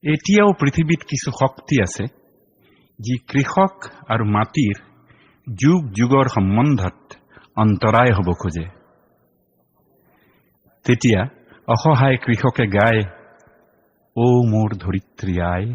এতিয়াও পৃথিৱীত কিছু শক্তি আছে যি কৃষক আৰু মাটিৰ যুগ যুগৰ সম্বন্ধত অন্তৰায় হ'ব খোজে। তেতিয়া অসহায় কৃষকে গায়, ও মোৰ ধৰিত্ৰী আই।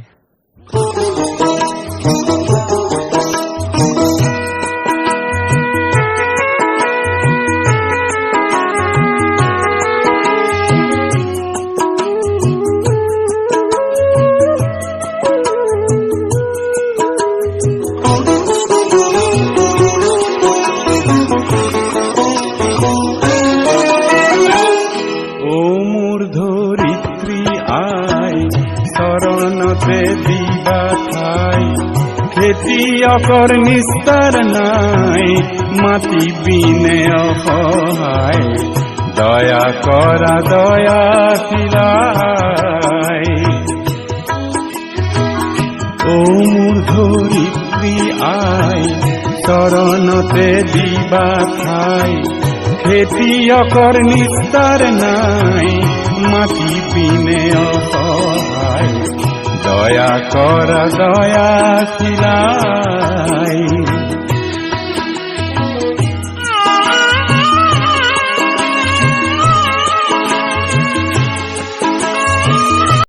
শৰণতে দিবা ঠাই, খেতিয়কৰ নিস্তাৰ নাই, মাটি বিনে অসহায়, দয়া কৰা দয়াশীলাই। ও মোৰ ধৰিত্ৰী আই, শৰণতে দিবা ঠাই, খেতিয়কৰ নিস্তাৰ নাই, মাটি পিনে অসহায়, দয়া কৰা দয়াশীলাই।